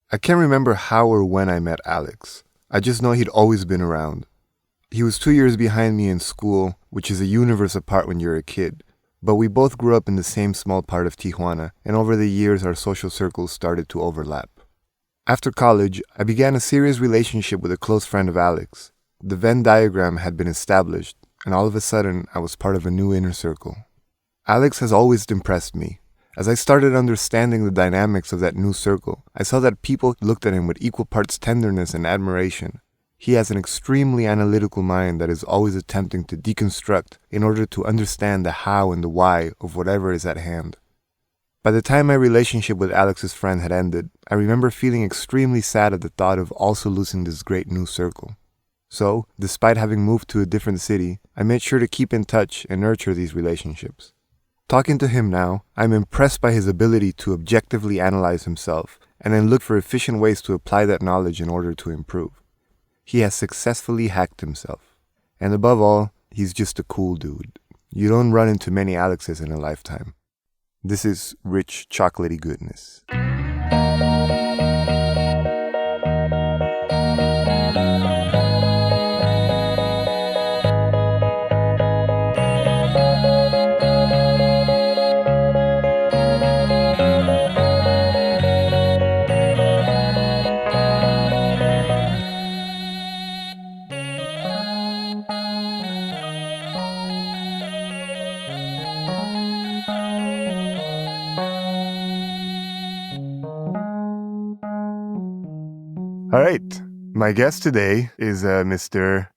I can't remember how or when I met Alex. I just know he'd always been around. He was 2 years behind me in school, which is a universe apart when you're a kid. But we both grew up in the same small part of Tijuana, and over the years our social circles started to overlap. After college, I began a serious relationship with a close friend of Alex. The Venn diagram had been established, and all of a sudden I was part of a new inner circle. Alex has always impressed me. As I started understanding the dynamics of that new circle, I saw that people looked at him with equal parts tenderness and admiration. He has an extremely analytical mind that is always attempting to deconstruct in order to understand the how and the why of whatever is at hand. By the time my relationship with Alex's friend had ended, I remember feeling extremely sad at the thought of also losing this great new circle. So, despite having moved to a different city, I made sure to keep in touch and nurture these relationships. Talking to him now, I'm impressed by his ability to objectively analyze himself and then look for efficient ways to apply that knowledge in order to improve. He has successfully hacked himself. And above all, he's just a cool dude. You don't run into many Alexes in a lifetime. This is rich, chocolaty goodness. All right. My guest today is Mr.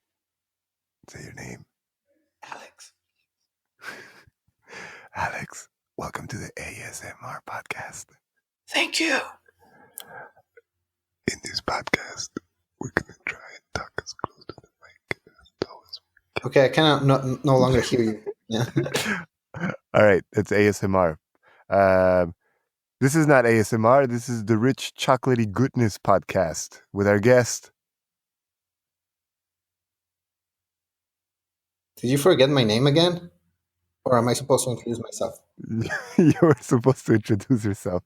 Say your name. Alex. Alex, welcome to the ASMR podcast. Thank you. In this podcast, we're going to try and talk as close to the mic as always. Okay, I cannot no longer hear you. Yeah. All right, it's ASMR. This is not ASMR. This is the Rich Chocolaty Goodness podcast with our guest. Did you forget my name again? Or am I supposed to introduce myself? You were supposed to introduce yourself.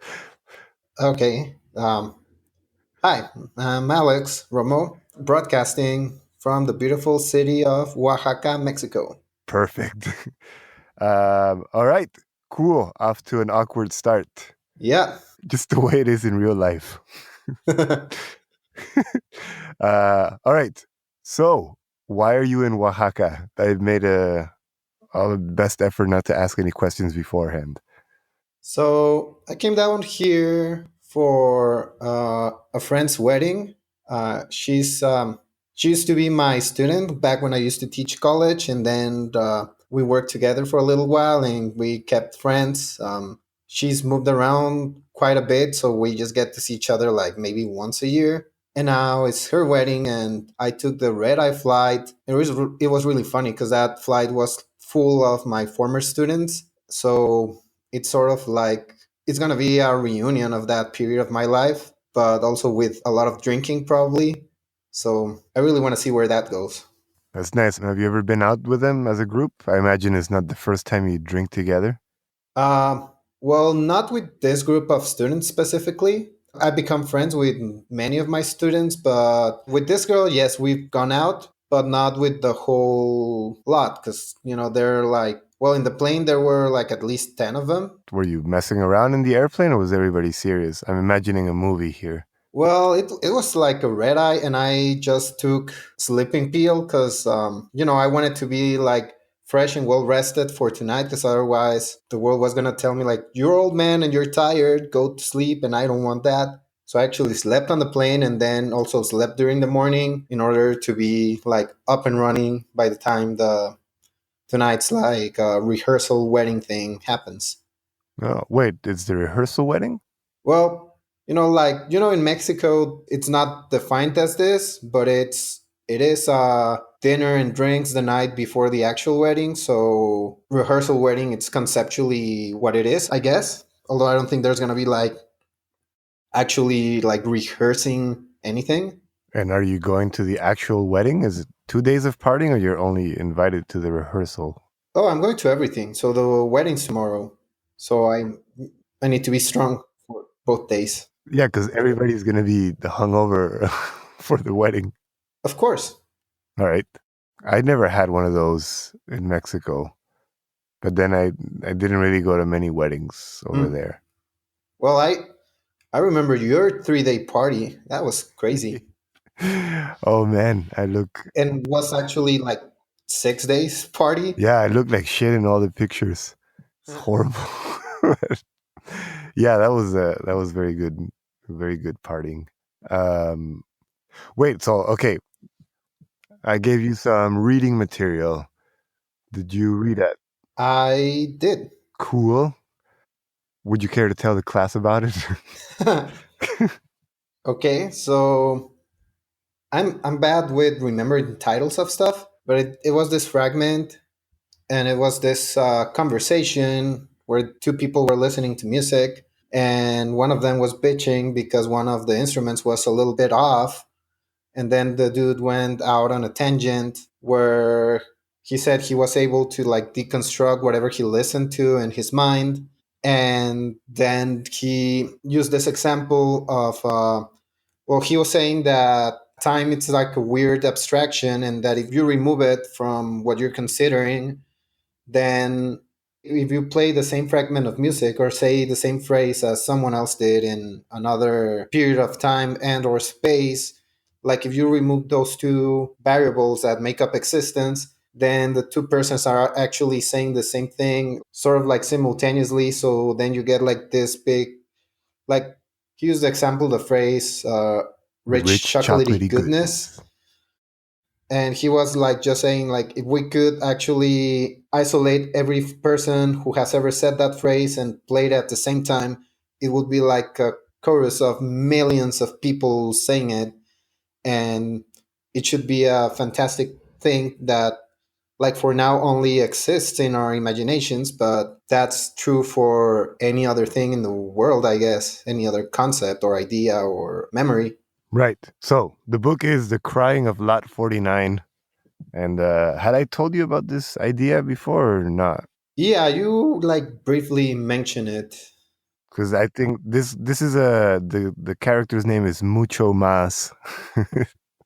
Okay. Hi, I'm Alex Romo, broadcasting from the beautiful city of Oaxaca, Mexico. Perfect. All right, cool. Off to an awkward start. Yeah. Just the way it is in real life. All right. So, why are you in Oaxaca? I've made all the best effort not to ask any questions beforehand. So I came down here for a friend's wedding. She used to be my student back when I used to teach college, and then we worked together for a little while, and we kept friends. She's moved around quite a bit, so we just get to see each other like maybe once a year. And now it's her wedding, and I took the red eye flight. It was really funny because that flight was full of my former students. So it's sort of like it's gonna be a reunion of that period of my life, but also with a lot of drinking probably. So I really want to see where that goes. That's nice. Have you ever been out with them as a group? I imagine it's not the first time you drink together. Uh, well, not with this group of students specifically. I become friends with many of my students, but with this girl, yes, we've gone out, but not with the whole lot because, they're like, well, in the plane, there were like at least 10 of them. Were you messing around in the airplane or was everybody serious? I'm imagining a movie here. Well, it was like a red eye, and I just took sleeping pill because I wanted to be like fresh and well rested for tonight because otherwise the world was gonna tell me like you're old man and you're tired, go to sleep, and I don't want that. So I actually slept on the plane and then also slept during the morning in order to be like up and running by the time the tonight's like rehearsal wedding thing happens. Oh, wait, it's the rehearsal wedding? Well, in Mexico, it's not defined as this, but it is dinner and drinks the night before the actual wedding. So rehearsal wedding, it's conceptually what it is, I guess. Although I don't think there's gonna be like actually like rehearsing anything. And are you going to the actual wedding? Is it 2 days of partying or you're only invited to the rehearsal? Oh, I'm going to everything. So the wedding's tomorrow. So I need to be strong for both days. Yeah, because everybody's gonna be the hungover for the wedding. Of course. All right. I never had one of those in Mexico, but then I didn't really go to many weddings over Hmm. there. Well, I remember your 3 day party. That was crazy, Oh man, I look and was actually like 6 days party. yeah, I look like shit in all the pictures. It's horrible. Yeah, that was very good partying. Um, wait, so okay, I gave you some reading material. Did you read it? I did. Cool. Would you care to tell the class about it? Okay, so I'm bad with remembering titles of stuff, but it was this fragment, and it was this conversation where two people were listening to music, and one of them was bitching because one of the instruments was a little bit off, and then the dude went out on a tangent where he said he was able to like deconstruct whatever he listened to in his mind, and then he used this example of well, he was saying that time it's like a weird abstraction, and that if you remove it from what you're considering, then if you play the same fragment of music or say the same phrase as someone else did in another period of time and or space, like if you remove those two variables that make up existence, then the two persons are actually saying the same thing sort of like simultaneously. So then you get like this big, like he used the example, the phrase rich Rich chocolatey chocolatey goodness. goodness. And he was like just saying like if we could actually isolate every person who has ever said that phrase and played at the same time, it would be like a chorus of millions of people saying it. And it should be a fantastic thing that like for now only exists in our imaginations, but that's true for any other thing in the world, I guess, any other concept or idea or memory. Right. So the book is The Crying of Lot 49. And had I told you about this idea before or not? Yeah, you like briefly mention it. Because I think this is a the character's name is Mucho Mas,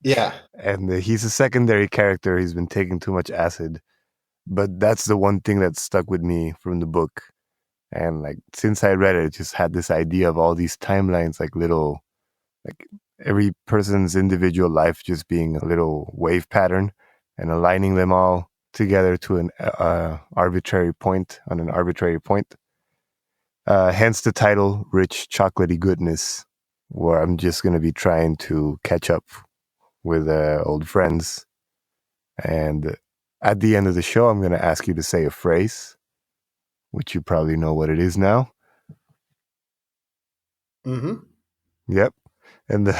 Yeah. and he's a secondary character. He's been taking too much acid, but that's the one thing that stuck with me from the book. And like since I read it, it just had this idea of all these timelines, like little, like every person's individual life just being a little wave pattern, and aligning them all together to an arbitrary point on an arbitrary point. Hence the title, Rich Chocolatey Goodness, where I'm just going to be trying to catch up with old friends. And at the end of the show, I'm going to ask you to say a phrase, which you probably know what it is now. Mm-hmm. Yep. And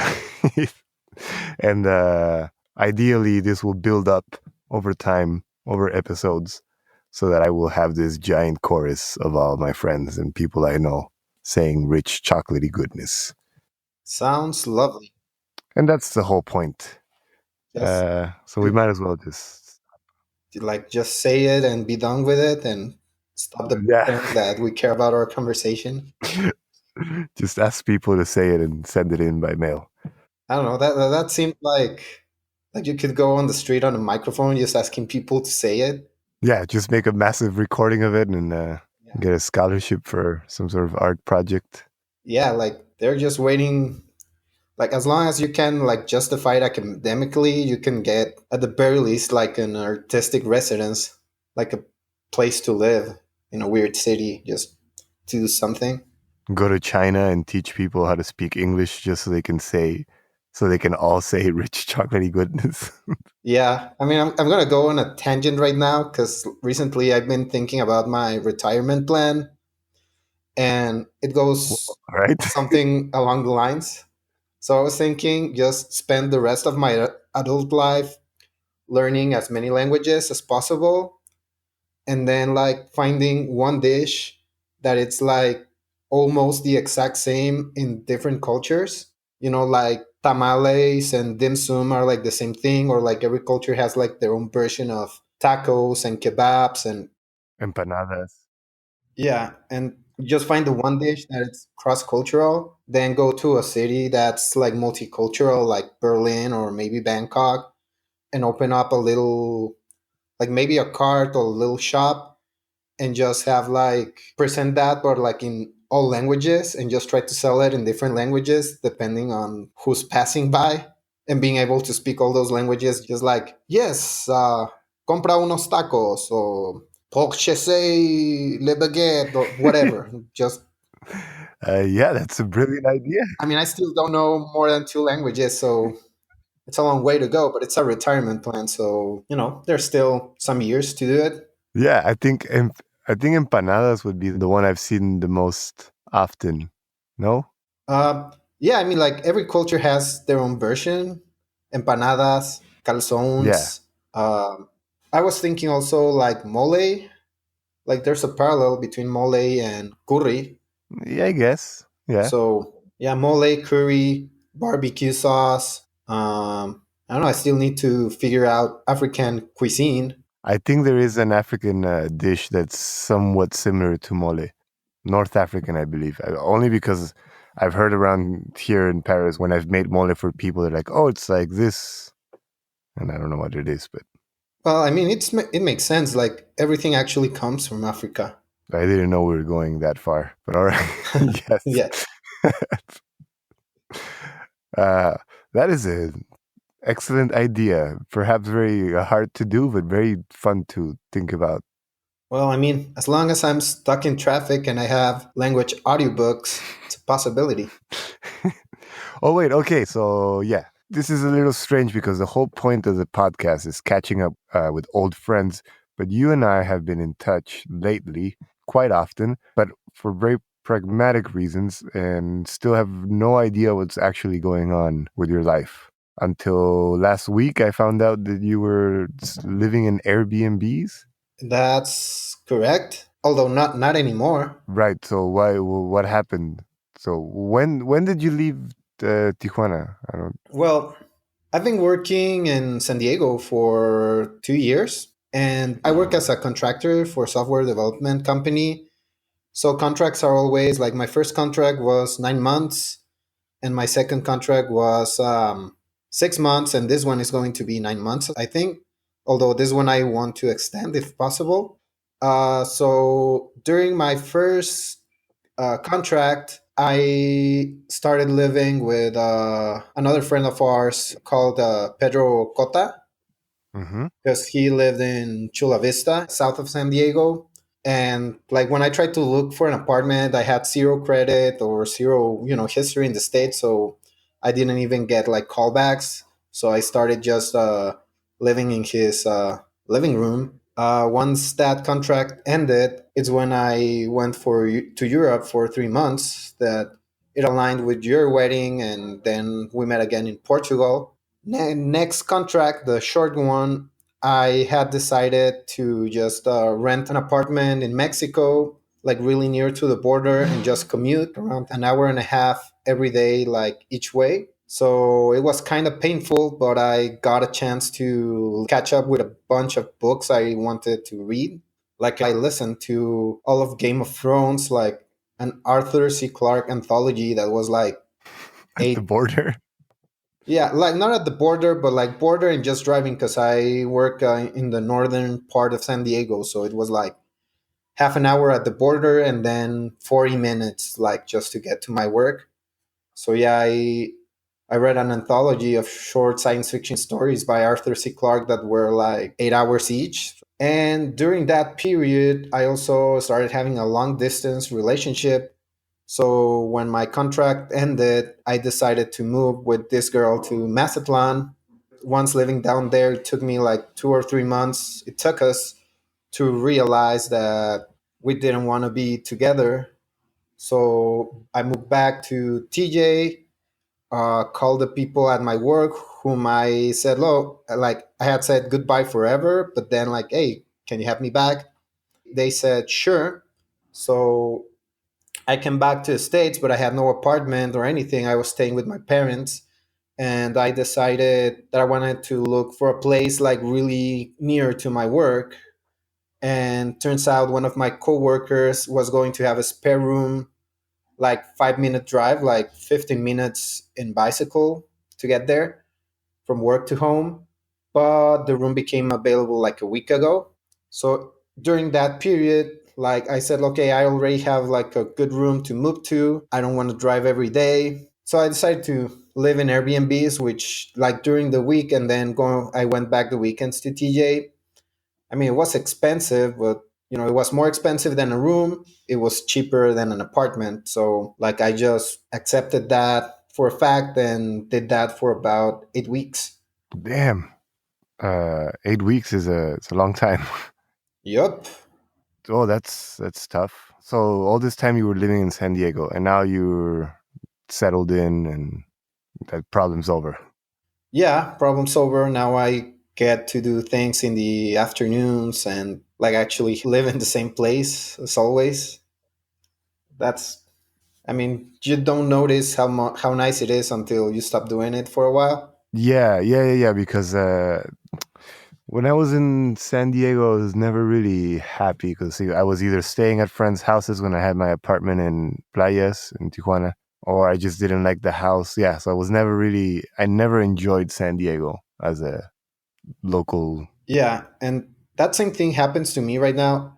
and ideally, this will build up over time, over episodes, so that I will have this giant chorus of all my friends and people I know saying rich chocolatey goodness. Sounds lovely. And that's the whole point. Just So we might as well just, like just say it and be done with it and stop the yeah, pretend that we care about our conversation. just ask people to say it and send it in by mail. I don't know. That seemed like you could go on the street on a microphone just asking people to say it. Yeah, just make a massive recording of it and Yeah. get a scholarship for some sort of art project. Yeah, like they're just waiting. Like as long as you can like justify it academically, you can get at the very least like an artistic residence, like a place to live in a weird city, just to do something. Go to China and teach people how to speak English just so they can say, so they can all say rich chocolatey goodness. Yeah, I mean, I'm gonna go on a tangent right now because recently I've been thinking about my retirement plan, and it goes All right. something along the lines. So I was thinking just spend the rest of my adult life learning as many languages as possible, and then like finding one dish that it's like almost the exact same in different cultures. You know, like tamales and dim sum are like the same thing, or like every culture has like their own version of tacos and kebabs, and Empanadas. yeah, and just find the one dish that it's cross cultural. then go to a city that's like multicultural, like Berlin or maybe Bangkok, and open up a little, like maybe a cart or a little shop, and just have like present that, but like in all languages, and just try to sell it in different languages depending on who's passing by, and being able to speak all those languages, just like, yes, compra unos tacos, or purchasez le baguette, or whatever. Just, Yeah, that's a brilliant idea. I mean, I still don't know more than two languages, so it's a long way to go, but it's a retirement plan. So, there's still some years to do it. Yeah, I think empanadas would be the one I've seen the most often. No? Yeah, I mean, like every culture has their own version. Empanadas, Yeah. calzones. Um, I was thinking also like mole. Like there's a parallel between mole and curry. Yeah, I guess. Yeah. So yeah, mole, curry, barbecue sauce. I don't know. I still need to figure out African cuisine. I think there is an African dish that's somewhat similar to mole. North African, I believe. Only because I've heard around here in Paris when I've made mole for people, they're like, "Oh, it's like this," and I don't know what it is, but Well, I mean, it makes sense. Like everything actually comes from Africa. I didn't know we were going that far. But all right, yes, Yeah. uh, that is an excellent idea. Perhaps very hard to do, but very fun to think about. Well, I mean, as long as I'm stuck in traffic and I have language audiobooks, it's a possibility. Oh wait, okay, so yeah, this is a little strange because the whole point of the podcast is catching up with old friends. But you and I have been in touch lately quite often, but for very pragmatic reasons, and still have no idea what's actually going on with your life. Until last week, I found out that you were living in Airbnbs. That's correct. Although not anymore. Right. So why? What happened? So when did you leave Tijuana? I don't. Well, I've been working in San Diego for 2 years, and I work as a contractor for a software development company. So contracts are always like, my first contract was 9 months, and my second contract was 6 months, and this one is going to be 9 months, I think. Although this one I want to extend if possible. So during my first contract, I started living with another friend of ours called Pedro Cota, Mm-hmm. because he lived in Chula Vista, south of San Diego. And like when I tried to look for an apartment, I had zero credit or zero, history in the state, so I didn't even get like callbacks. So I started just living in his living room. Once that contract ended, it's when I went to Europe for 3 months. That it aligned with your wedding, and then we met again in Portugal. Next contract, the short one, I had decided to just rent an apartment in Mexico, like really near to the border, and just commute around an hour and a half every day, like each way. So it was kind of painful, but I got a chance to catch up with a bunch of books I wanted to read. Like I listened to all of Game of Thrones, like an Arthur C. Clarke anthology that was like At the eight. border. Yeah, like not at the border, but like border and just driving, because I work in the northern part of San Diego. So it was like half an hour at the border and then 40 minutes, like just to get to my work. So yeah, I read an anthology of short science fiction stories by Arthur C. Clarke that were like 8 hours each. And during that period, I also started having a long distance relationship. So when my contract ended, I decided to move with this girl to Mazatlan. Once living down there, it took me like 2 or 3 months. It took us to realize that we didn't want to be together. So I moved back to TJ, called the people at my work whom I said, look, like I had said goodbye forever, but then like, hey, can you have me back? They said, sure. So I came back to the States, but I had no apartment or anything. I was staying with my parents. And I decided that I wanted to look for a place like really near to my work. And turns out one of my coworkers was going to have a spare room like 5 minute drive, like 15 minutes in bicycle to get there from work to home. But the room became available like a week ago. So during that period, like I said, okay, I already have like a good room to move to. I don't want to drive every day. So I decided to live in Airbnbs, which like during the week, and then I went back the weekends to TJ. I mean, it was expensive, but it was more expensive than a room. It was cheaper than an apartment. So like I just accepted that for a fact and did that for about 8 weeks. Damn. 8 weeks is it's a long time. Yup. Oh, that's tough. So all this time you were living in San Diego, and now you're settled in, and that problem's over. Yeah, problem solver. Now I get to do things in the afternoons and like actually live in the same place as always. That's, I mean, you don't notice how nice it is until you stop doing it for a while. Yeah. Because when I was in San Diego, I was never really happy because I was either staying at friends' houses when I had my apartment in Playas in Tijuana, or I just didn't like the house. Yeah, so I never enjoyed San Diego as a local. Yeah, and that same thing happens to me right now.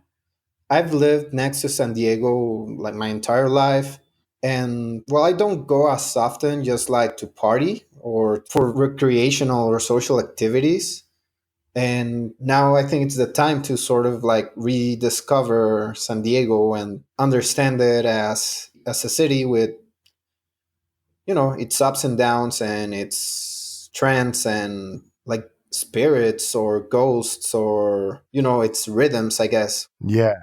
I've lived next to San Diego like my entire life. And well, I don't go as often just like to party or for recreational or social activities. And now I think it's the time to sort of like rediscover San Diego and understand it as a city with its ups and downs and its trends and like spirits or ghosts or its rhythms, I guess. Yeah,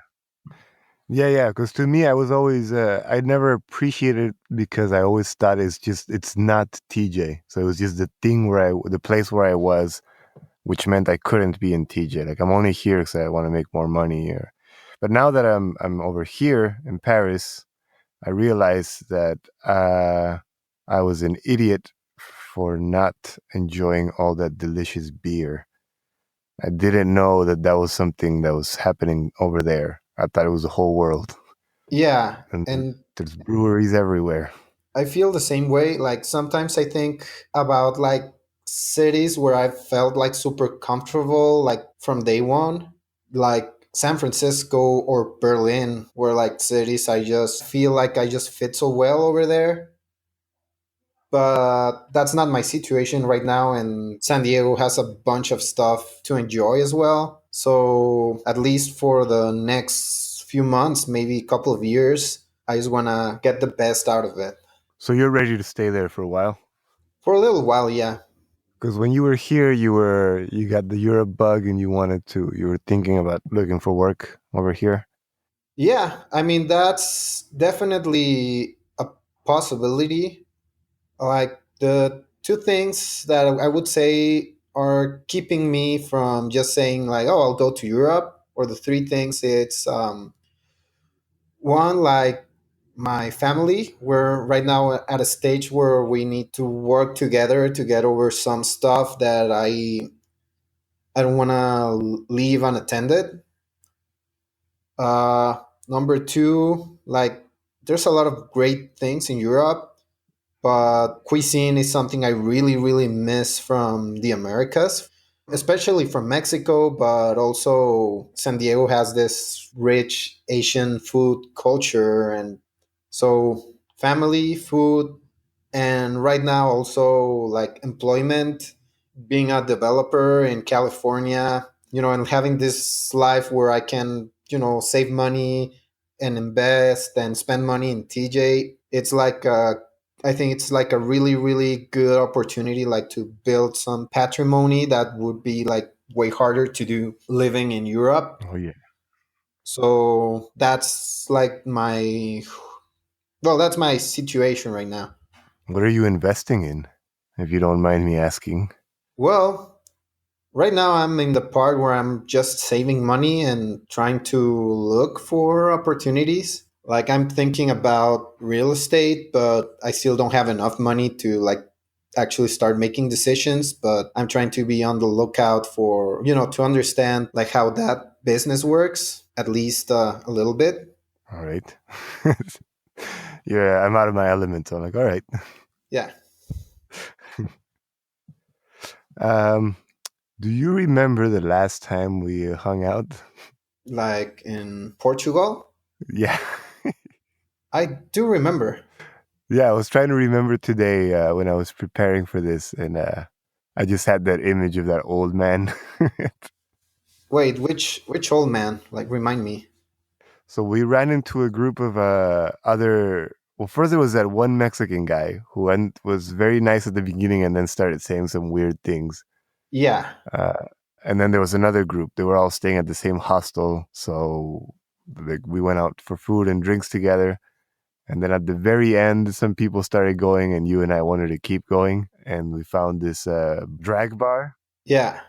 yeah. Because to me, I was always I never appreciated it because I always thought it's not TJ. So it was just the place where I was, which meant I couldn't be in TJ. Like I'm only here because I want to make more money. But now that I'm over here in Paris, I realized that I was an idiot for not enjoying all that delicious beer. I didn't know that that was something that was happening over there. I thought it was the whole world, Yeah, and and there's breweries everywhere. I feel the same way. Like sometimes I think about like cities where I felt like super comfortable like from day one, like San Francisco or Berlin, where like cities I just feel like I just fit so well over there. But that's not my situation right now, and San Diego has a bunch of stuff to enjoy as well. So at least for the next few months, maybe a couple of years, I just want to get the best out of it. So you're ready to stay there for a while? For a little while, yeah. Because when you were here, you got the Europe bug, and you were thinking about looking for work over here. Yeah, I mean, that's definitely a possibility. Like the two things that I would say are keeping me from just saying, like, oh, I'll go to Europe, or the three things it's one, like my family. We're right now at a stage where we need to work together to get over some stuff that I don't want to leave unattended. Number two, like there's a lot of great things in Europe, but cuisine is something I really, really miss from the Americas, especially from Mexico, but also San Diego has this rich Asian food culture. And so, family, food, and right now also like employment, being a developer in California, and having this life where I can, save money and invest and spend money in TJ. It's like I think it's like a really, really good opportunity, like to build some patrimony that would be like way harder to do living in Europe. Oh yeah. So that's like that's my situation right now. What are you investing in, if you don't mind me asking? Well, right now I'm in the part where I'm just saving money and trying to look for opportunities. Like I'm thinking about real estate, but I still don't have enough money to like actually start making decisions, but I'm trying to be on the lookout for, to understand like how that business works at least a little bit. All right. Yeah, I'm out of my element. So I'm like, all right. Yeah, Um, do you remember the last time we hung out? like in Portugal. Yeah. I do remember. Yeah, I was trying to remember today when I was preparing for this, and I just had that image of that old man. Wait, which old man? Like, remind me. So we ran into a group of other. Well, first there was that one Mexican guy who was very nice at the beginning, and then started saying some weird things. Yeah, Uh, and then there was another group. They were all staying at the same hostel, so like we went out for food and drinks together. And then at the very end, some people started going, and you and I wanted to keep going. And we found this drag bar. yeah,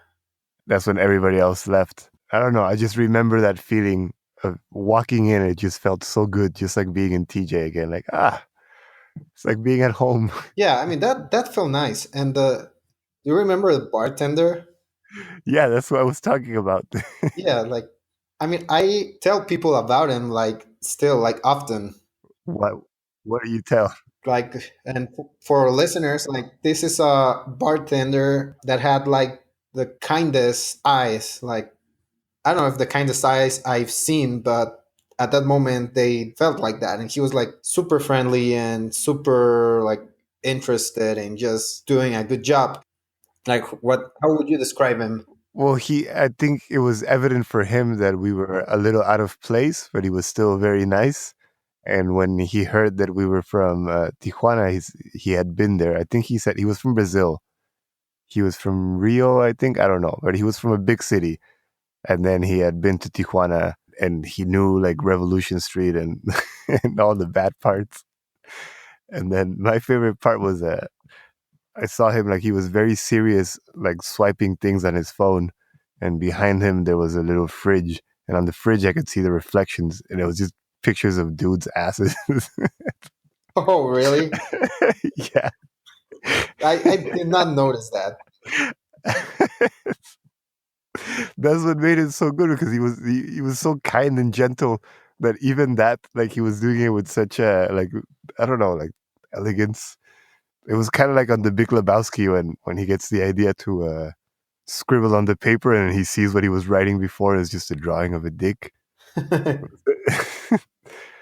That's when everybody else left. I don't know. I just remember that feeling of walking in. It just felt so good, just like being in TJ again. Like, it's like being at home. yeah. I mean, that felt nice. And do you remember the bartender? Yeah, that's what I was talking about. Yeah, like, I mean, I tell people about him, like, still, like, often. what what do you tell? Like, and for listeners, like, this is a bartender that had like the kindest eyes. Like, I don't know if the kindest eyes I've seen, but at that moment they felt like that. And he was like super friendly and super like interested in just doing a good job. Like, what, how would you describe him? Well, I think it was evident for him that we were a little out of place, but he was still very nice. And when he heard that we were from Tijuana, he had been there. I think he said he was from Brazil. He was from Rio, I think. I don't know, but he was from a big city. And then he had been to Tijuana, and he knew like Revolution Street and and all the bad parts. And then my favorite part was I saw him like he was very serious, like swiping things on his phone, and behind him there was a little fridge, and on the fridge I could see the reflections, and it was just pictures of dudes' asses. Oh, really? Yeah. I did not notice that. That's what made it so good because he was so kind and gentle that even that like he was doing it with such a like I don't know like elegance. It was kind of like on the Big Lebowski when he gets the idea to scribble on the paper and he sees what he was writing before is just a drawing of a dick. But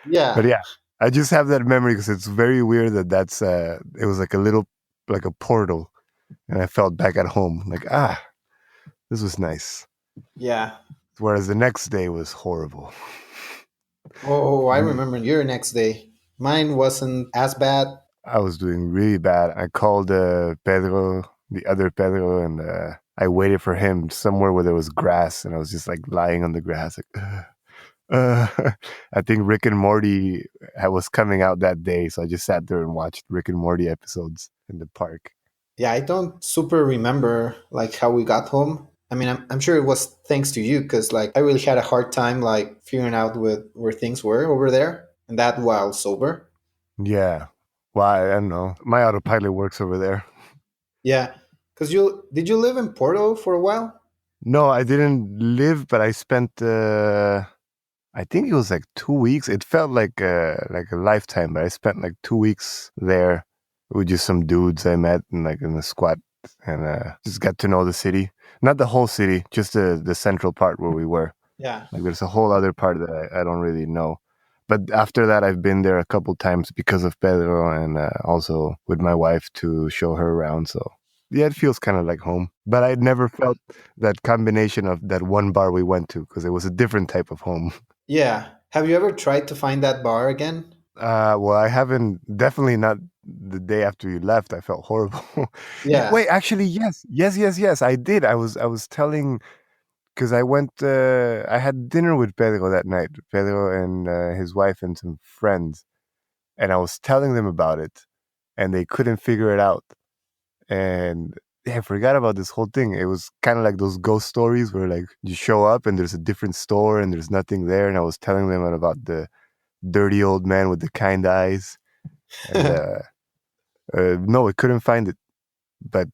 Yeah, yeah, I just have that memory because it's very weird that it was like a little like a portal, and I felt back at home like this was nice. yeah. Whereas the next day was horrible. Oh, I remember your next day. Mine wasn't as bad. I was doing really bad. I called Pedro, the other Pedro, and I waited for him somewhere where there was grass, and I was just like lying on the grass. Like, I think Rick and Morty was coming out that day, so I just sat there and watched Rick and Morty episodes in the park. Yeah, I don't super remember like how we got home. I mean, I'm sure it was thanks to you because like I really had a hard time like figuring out where things were over there, and that while sober. Yeah. Why? I don't know. My autopilot works over there. Yeah, because you did you live in Porto for a while? No, I didn't live, but I spent I think it was like 2 weeks. It felt like a lifetime, but I spent like 2 weeks there with just some dudes I met in like in the squat and just got to know the city. Not the whole city, just the central part where we were. Yeah. Like there's a whole other part that I don't really know. But after that, I've been there a couple times because of Pedro and also with my wife to show her around. So yeah, it feels kind of like home. But I'd never felt that combination of that one bar we went to because it was a different type of home. Yeah. Have you ever tried to find that bar again? Well, I haven't. Definitely not the day after you left. I felt horrible. Yeah. Wait, actually, yes, yes, yes, yes. I did. I was telling because I went. I had dinner with Pedro that night. Pedro and his wife and some friends, and I was telling them about it, and they couldn't figure it out. And yeah, I forgot about this whole thing. It was kind of like those ghost stories where like you show up and there's a different store and there's nothing there. And I was telling them about the dirty old man with the kind eyes, and no, it couldn't find it. But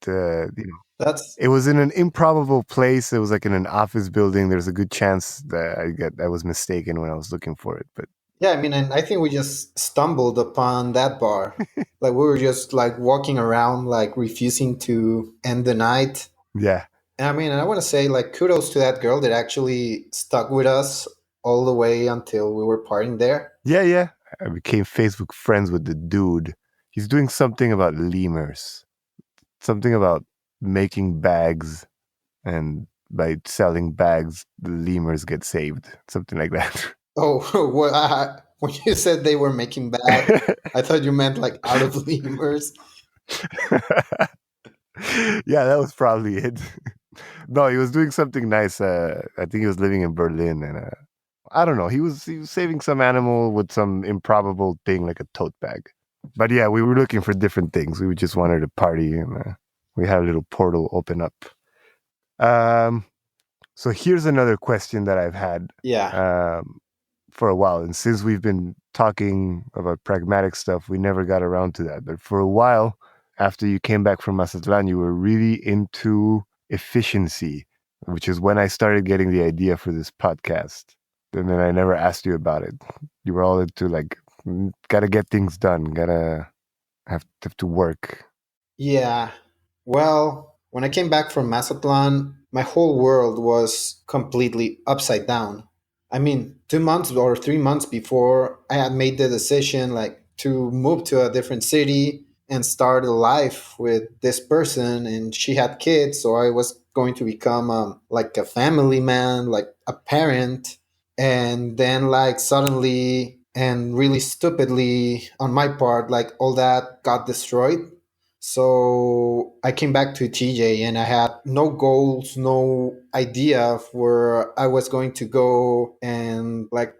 That's it was in an improbable place. It was like in an office building. There's a good chance that I was mistaken when I was looking for it. But Yeah, I mean, and I think we just stumbled upon that bar. Like we were just like walking around, like refusing to end the night. Yeah. And I mean, and I want to say like kudos to that girl that actually stuck with us all the way until we were partying there. Yeah, yeah. I became Facebook friends with the dude. He's doing something about lemurs, something about making bags, and by selling bags, the lemurs get saved. Something like that. Oh, well, when you said they were making bad, I thought you meant like out of lemurs. Yeah, that was probably it. No, he was doing something nice. I think he was living in Berlin, and I don't know. He was saving some animal with some improbable thing like a tote bag. But yeah, we were looking for different things. We just wanted to party, and we had a little portal open up. Um, so here's another question that I've had Yeah. um, for a while, and since we've been talking about pragmatic stuff, we never got around to that. But for a while, after you came back from Mazatlan, you were really into efficiency, which is when I started getting the idea for this podcast. And then I never asked you about it. You were all into like, gotta get things done, gotta have to work. Yeah. Well, when I came back from Mazatlan, my whole world was completely upside down. I mean, 2 months or 3 months before, I had made the decision like to move to a different city and start a life with this person, and she had kids, so I was going to become like a family man, like a parent. And then like suddenly and really stupidly on my part, like all that got destroyed. So I came back to TJ and I had no goals, no idea of where I was going to go. And like,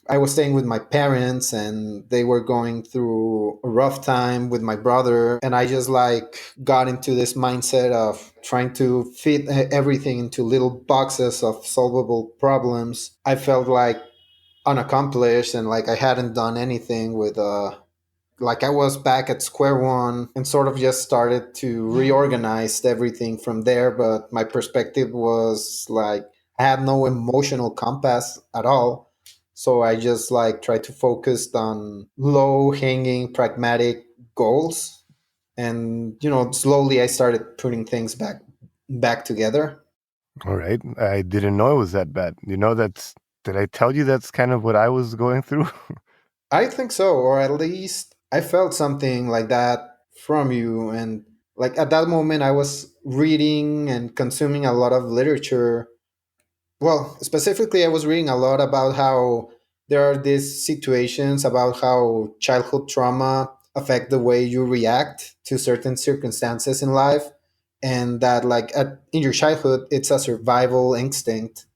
I was staying with my parents and they were going through a rough time with my brother. And I just like got into this mindset of trying to fit everything into little boxes of solvable problems. I felt like unaccomplished and like I hadn't done anything with like I was back at square one and sort of just started to reorganize everything from there. But my perspective was like I had no emotional compass at all. So I just like tried to focus on low hanging pragmatic goals. And slowly I started putting things back together. All right. I didn't know it was that bad. Did I tell you that's kind of what I was going through? I think so, or at least I felt something like that from you. And like at that moment, I was reading and consuming a lot of literature. Well, specifically, I was reading a lot about how there are these situations about how childhood trauma affect the way you react to certain circumstances in life, and that in your childhood, it's a survival instinct.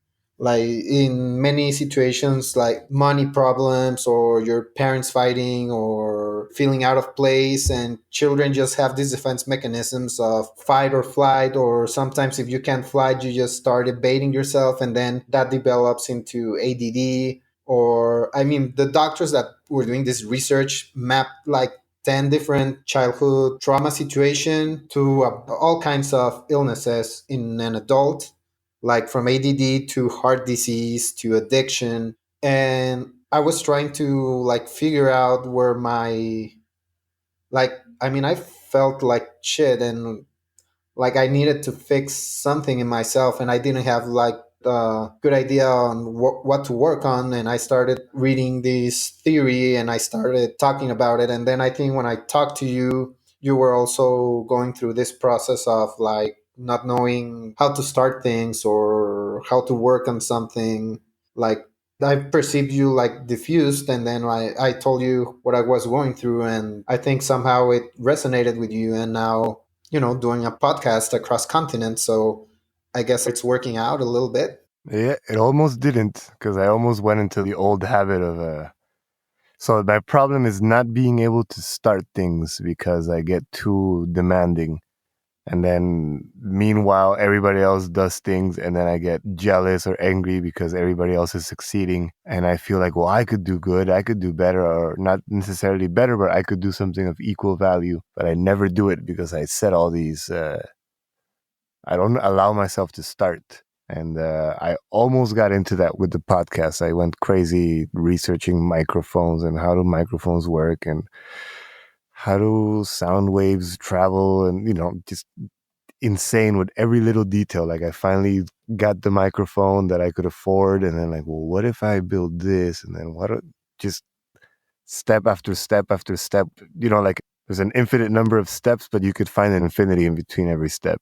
Like in many situations, like money problems or your parents fighting or feeling out of place, and children just have these defense mechanisms of fight or flight, or sometimes if you can't flight you just start debating yourself, and then that develops into ADD. Or I mean, the doctors that were doing this research mapped like 10 different childhood trauma situation to all kinds of illnesses in an adult, like from ADD to heart disease to addiction. And I was trying to like figure out where my like I mean, I felt like shit, and like I needed to fix something in myself, and I didn't have like a good idea on what to work on. And I started reading this theory and I started talking about it. And then I think when I talked to you, you were also going through this process of like not knowing how to start things or how to work on something. Like I perceived you like diffused, and then I told you what I was going through, and I think somehow it resonated with you. And now doing a podcast across continents. So I guess it's working out a little bit. Yeah, it almost didn't because I almost went into the old habit of so my problem is not being able to start things because I get too demanding. And then meanwhile everybody else does things and then I get jealous or angry because everybody else is succeeding and I feel like, well, I could do good, I could do better, or not necessarily better, but I could do something of equal value, but I never do it because I set all these I don't allow myself to start. And I almost got into that with the podcast. I went crazy researching microphones and how do microphones work and how do sound waves travel and, just insane with every little detail. Like I finally got the microphone that I could afford. And then, like, well, what if I build this? And then just step after step after step, like there's an infinite number of steps, but you could find an infinity in between every step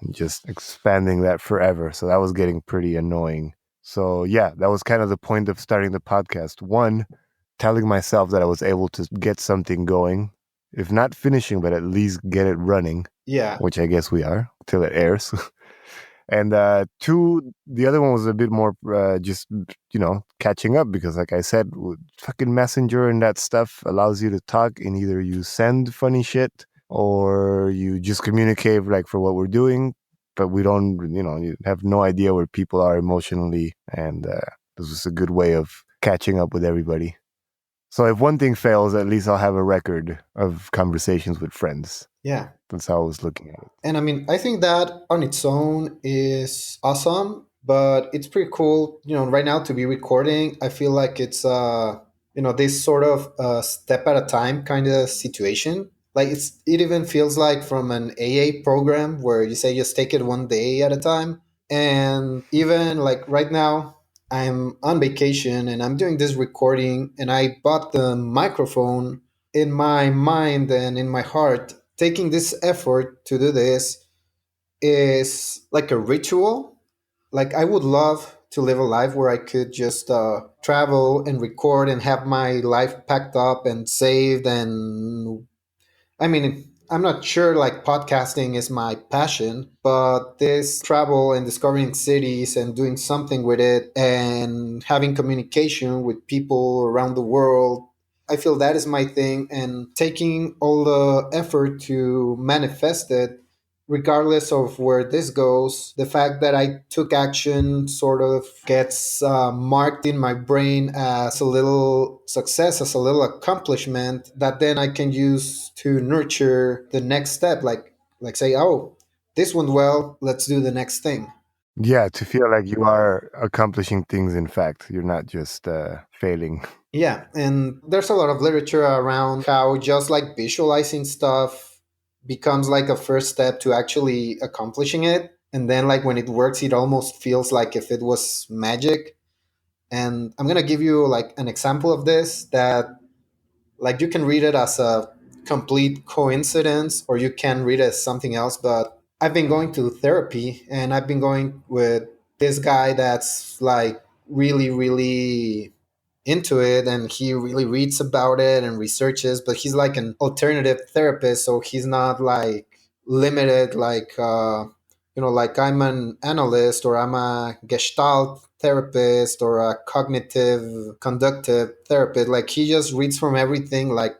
and just expanding that forever. So that was getting pretty annoying. So yeah, that was kind of the point of starting the podcast. One, telling myself that I was able to get something going, if not finishing, but at least get it running, Yeah. which I guess we are till it airs. And two, the other one was a bit more just, catching up because, like I said, fucking Messenger and that stuff allows you to talk and either you send funny shit or you just communicate like for what we're doing. But we don't, you have no idea where people are emotionally. And this was a good way of catching up with everybody. So if one thing fails, at least I'll have a record of conversations with friends. Yeah. That's how I was looking at it. And I mean, I think that on its own is awesome, but it's pretty cool, right now to be recording. I feel like it's, this sort of step at a time kind of situation. Like it even feels like from an AA program where you say just take it one day at a time. And even like right now, I'm on vacation and I'm doing this recording and I bought the microphone in my mind and in my heart. Taking this effort to do this is like a ritual. Like I would love to live a life where I could just travel and record and have my life packed up and saved. And I mean, I'm not sure like podcasting is my passion, but this travel and discovering cities and doing something with it and having communication with people around the world, I feel that is my thing. And taking all the effort to manifest it, regardless of where this goes, the fact that I took action sort of gets marked in my brain as a little success, as a little accomplishment that then I can use to nurture the next step. Like say, oh, this went well. Let's do the next thing. Yeah, to feel like you are accomplishing things, in fact. You're not just failing. Yeah, and there's a lot of literature around how just like visualizing stuff becomes like a first step to actually accomplishing it. And then, like, when it works, it almost feels like if it was magic. And I'm going to give you like an example of this that, like, you can read it as a complete coincidence or you can read it as something else. But I've been going to therapy and I've been going with this guy that's like really, really into it and he really reads about it and researches, but he's like an alternative therapist, so he's not like limited like like I'm an analyst or I'm a gestalt therapist or a cognitive conductive therapist. Like he just reads from everything, like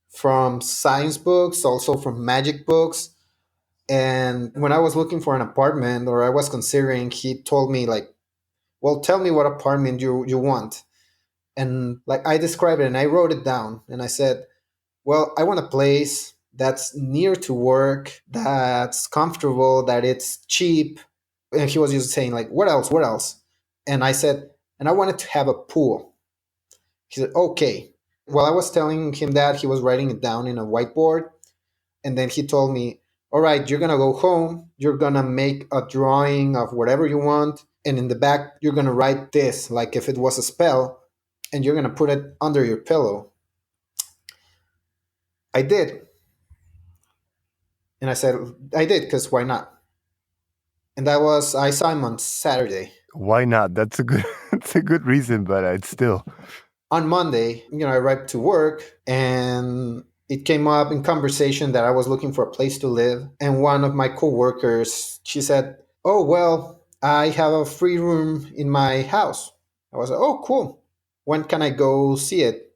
from science books, also from magic books. And when I was looking for an apartment or I was considering, he told me like, well, tell me what apartment you want. And like I described it and I wrote it down and I said, well, I want a place that's near to work, that's comfortable, that it's cheap. And he was just saying like, what else, what else? And I said, and I wanted to have a pool. He said, okay. While I was telling him that, he was writing it down in a whiteboard. And then he told me, all right, you're going to go home, you're going to make a drawing of whatever you want, and in the back you're going to write this like if it was a spell, and you're going to put it under your pillow. I did. And I said, I did because why not? And that was, I saw him on Saturday. Why not? That's a good that's a good reason, but it's still. On Monday, I arrived to work and it came up in conversation that I was looking for a place to live. And one of my coworkers, she said, oh, well, I have a free room in my house. I was like, oh, cool. When can I go see it?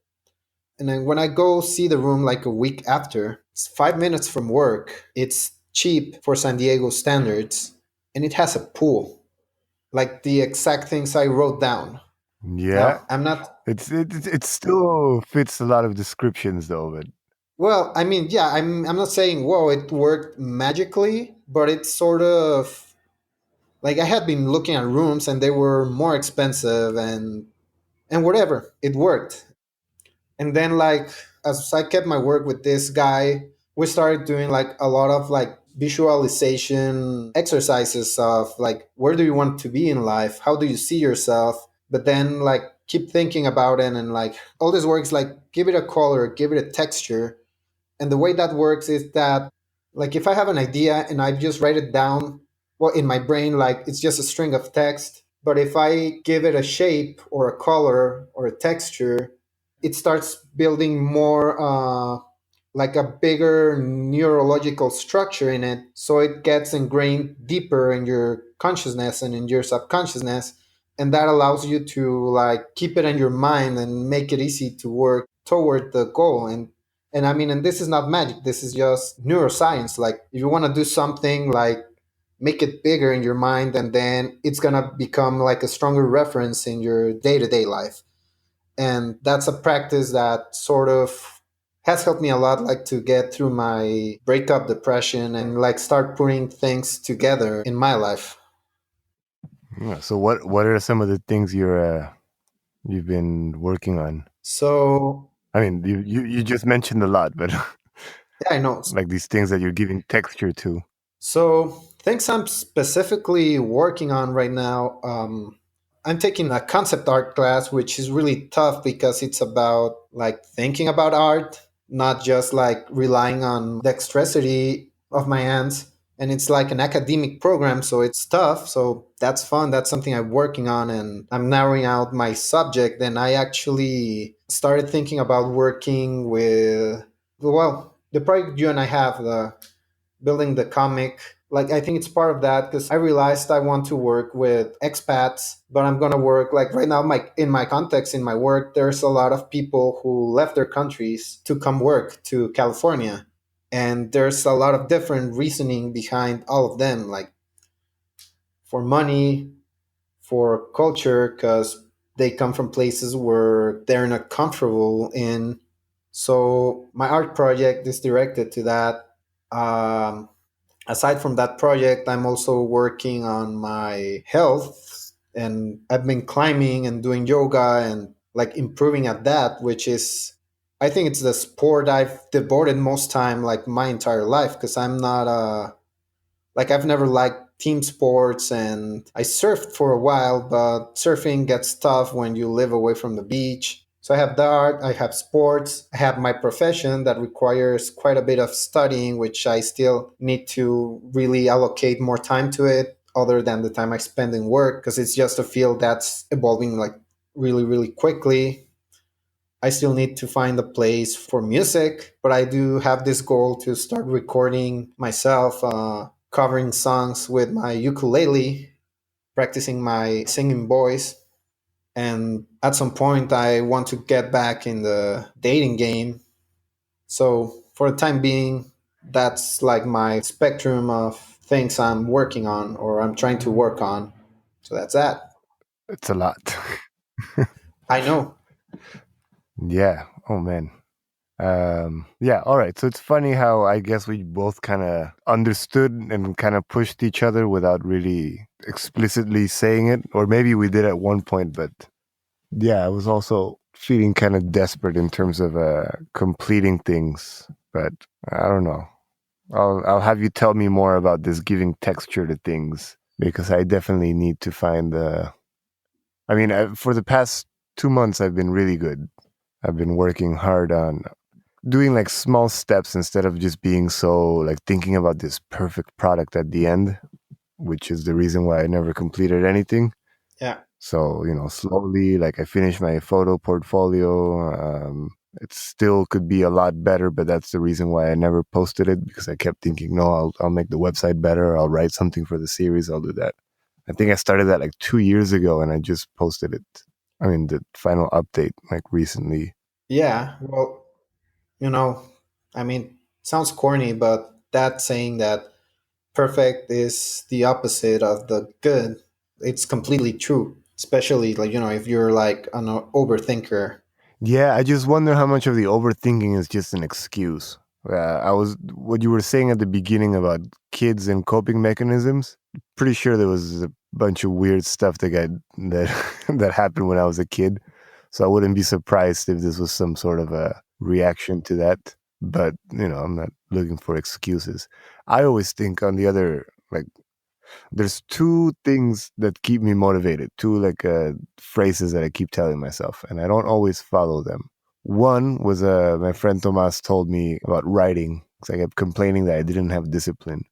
And then when I go see the room like a week after, it's 5 minutes from work. It's cheap for San Diego standards and it has a pool, like the exact things I wrote down. Yeah. Now, I'm not, It still fits a lot of descriptions though, but well, I mean, yeah, I'm not saying, whoa, it worked magically, but it sort of Like I had been looking at rooms and they were more expensive and whatever. It worked. And then like as I kept my work with this guy, we started doing like a lot of like visualization exercises of like where do you want to be in life? How do you see yourself? But then like keep thinking about it and like all this works like give it a color, give it a texture. And the way that works is that like if I have an idea and I just write it down, well in my brain like it's just a string of text. But if I give it a shape or a color or a texture, it starts building more like a bigger neurological structure in it, so it gets ingrained deeper in your consciousness and in your subconsciousness, and that allows you to like keep it in your mind and make it easy to work toward the goal. And I mean, and this is not magic, this is just neuroscience. Like if you want to do something, like make it bigger in your mind, and then it's gonna become like a stronger reference in your day-to-day life. And that's a practice that sort of has helped me a lot, like to get through my breakup depression and like start putting things together in my life. Yeah, so what are some of the things you've been working on? So I mean, you just mentioned a lot, but yeah, I know. like these things that you're giving texture to. So things I'm specifically working on right now, I'm taking a concept art class, which is really tough because it's about like thinking about art, not just like relying on dexterity of my hands. And it's like an academic program, so it's tough. So that's fun. That's something I'm working on, and I'm narrowing out my subject. And I actually started thinking about working with, well, the project you and I have, the building the comic. Like I think it's part of that because I realized I want to work with expats, but I'm gonna work like right now. My in my context in my work, there's a lot of people who left their countries to come work to California, and there's a lot of different reasoning behind all of them, like for money, for culture, because they come from places where they're not comfortable in. So my art project is directed to that. Aside from that project, I'm also working on my health, and I've been climbing and doing yoga and like improving at that, which is, I think it's the sport I've devoted most time like my entire life, because I'm not like I've never liked team sports, and I surfed for a while, but surfing gets tough when you live away from the beach. So I have that, I have sports, I have my profession that requires quite a bit of studying, which I still need to really allocate more time to it other than the time I spend in work, because it's just a field that's evolving like really, really quickly. I still need to find a place for music, but I do have this goal to start recording myself, covering songs with my ukulele, practicing my singing voice. And at some point, I want to get back in the dating game. So for the time being, that's like my spectrum of things I'm working on or I'm trying to work on. So that's that. It's a lot. I know. Yeah. Oh man. Yeah, all right. So it's funny how I guess we both kind of understood and kind of pushed each other without really explicitly saying it. Or maybe we did at one point, but yeah, I was also feeling kind of desperate in terms of completing things. But I don't know. I'll have you tell me more about this giving texture to things because I definitely need to find the. I mean, for the past 2 months, I've been really good. I've been working hard on doing like small steps instead of just being so like thinking about this perfect product at the end, which is the reason why I never completed anything. Yeah. So, slowly, like I finished my photo portfolio. It still could be a lot better, but that's the reason why I never posted it because I kept thinking, no, I'll make the website better. I'll write something for the series. I'll do that. I think I started that like 2 years ago and I just posted it. I mean, the final update like recently. Yeah. Well, you know, I mean, sounds corny, but that saying that perfect is the opposite of the good, it's completely true. Especially like, if you're like an overthinker. Yeah, I just wonder how much of the overthinking is just an excuse. I was what you were saying at the beginning about kids and coping mechanisms. Pretty sure there was a bunch of weird stuff that that happened when I was a kid. So I wouldn't be surprised if this was some sort of a reaction to that. But I'm not looking for excuses. I always think on the other like there's two things that keep me motivated, two phrases that I keep telling myself, and I don't always follow them. One was my friend Tomas told me about writing because I kept complaining that I didn't have discipline.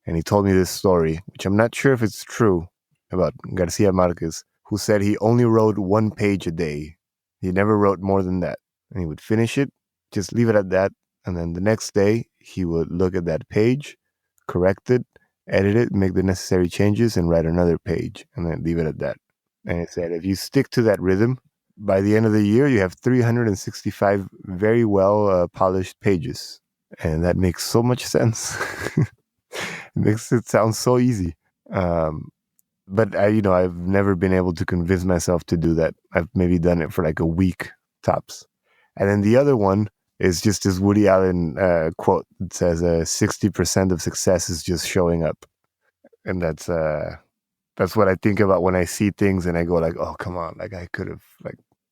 And he told me this story, which I'm not sure if it's true, about Garcia Marquez, who said he only wrote 1 page a day. He never wrote more than that. And he would finish it, just leave it at that. And then the next day, he would look at that page, correct it, edit it, make the necessary changes, and write another page, and then leave it at that. And it said if you stick to that rhythm, by the end of the year, you have 365 very well polished pages. And that makes so much sense. It makes it sound so easy. Um, but I've never been able to convince myself to do that. I've maybe done it for like a week tops. And then the other one is just this Woody Allen quote that says 60% of success is just showing up. And that's what I think about when I see things and I go like, oh, come on, like I could have